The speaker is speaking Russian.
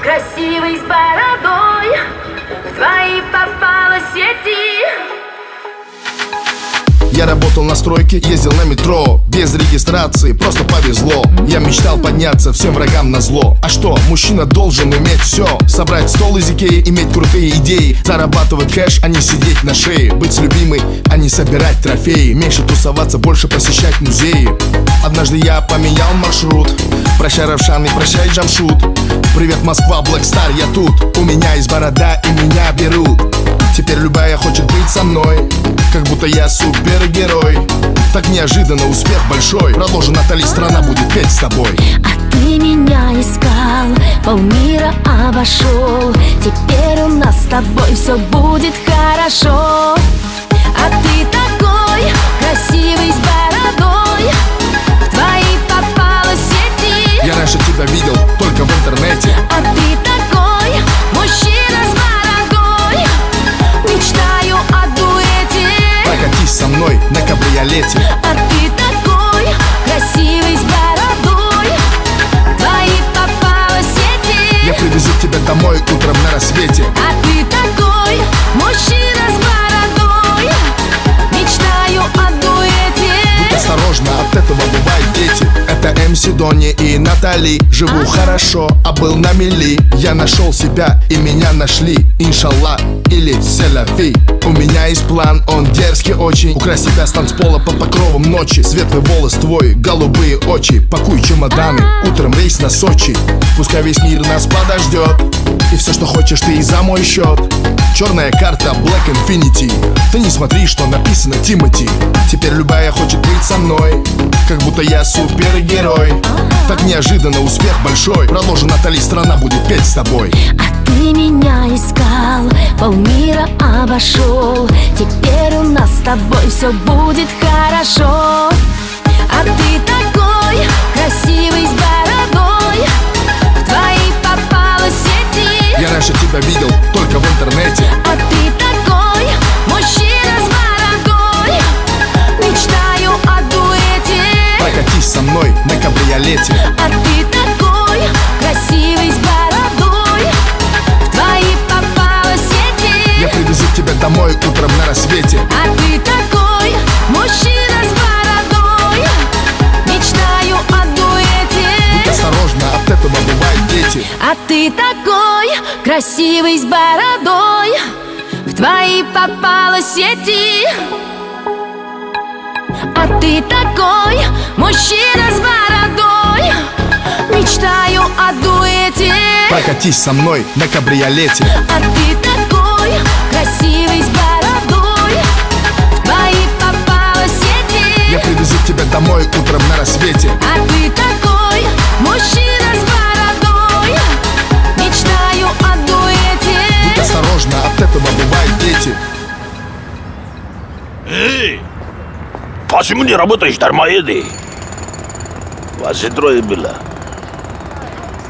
красивый с бородой, в твои попала сети. Я работал на стройке, ездил на метро, без регистрации, просто повезло. Я мечтал подняться всем врагам назло. А что, мужчина должен иметь все: собрать стол из Икеи, иметь крутые идеи, зарабатывать кэш, а не сидеть на шее, быть с любимой, а не собирать трофеи, меньше тусоваться, больше посещать музеи. Однажды я поменял маршрут. Прощай, Равшан, и прощай, Джамшут. Привет, Москва, Black Star, я тут. У меня есть борода, и меня берут. Теперь любая хочет быть со мной, как будто я супергерой. Так неожиданно успех большой. Продолжи, Натали, страна будет петь с тобой. А ты меня искал, полмира обошел. Теперь у нас с тобой все будет хорошо. А ты такой красивый с бородой, в твои попала сети. Я раньше тебя видел только в интернете. А ты такой мужчина с бородой, мечтаю о дуэте. Прокатись со мной на кабриолете. А ты такой красивый с бородой, в твои попала сети. Я привезу тебя домой утром на рассвете. А ты такой мужчина с бородой, мечтаю о дуэте. Будь осторожна, от этого бывают дети. Это МС Дони и Натали. Живу хорошо, а был на мели. Я нашел себя и меня нашли. Иншаллах или селяфи. У меня есть план, он дерзкий очень. Украсть себя с танцпола под покровом ночи. Светлый волос твой, голубые очи. Пакуй чемоданы, утром рейс на Сочи. Пускай весь мир нас подождет, и все, что хочешь, ты и за мой счет. Черная карта Black Infinity. Ты не смотри, что написано Тимати. Теперь любая хочет быть со мной, как будто я супергерой. Так неожиданно успех большой. Продолжи, Натали, страна будет петь с тобой. А ты меня искал, полмира обошел. Теперь у нас с тобой все будет хорошо. А ты такой красивый с бородой, в твои попала сети. Я раньше тебя видел только в интернете. А ты такой мужчина с бородой, мечтаю о дуэте. Прокатись со мной на кабриолете. А ты такой красивый с бородой, в твои попала сети. Я привезу тебя домой утром на рассвете. А ты такой мужчина с бородой, мечтаю о дуэте. Будь осторожна, от этого бывают дети. А ты такой красивый с бородой, в твои попала сети. А ты такой мужчина с бородой, мечтаю о дуэте. Прокатись со мной на кабриолете. А ты такой красивый с бородой, в твои попала сети. Я привезу тебя домой утром на рассвете. А ты такой мужчина с бородой, мечтаю о дуэте. Будь осторожна, от этого бывают дети. Эй! Почему не работаешь, дармоеды? Вас же трое было.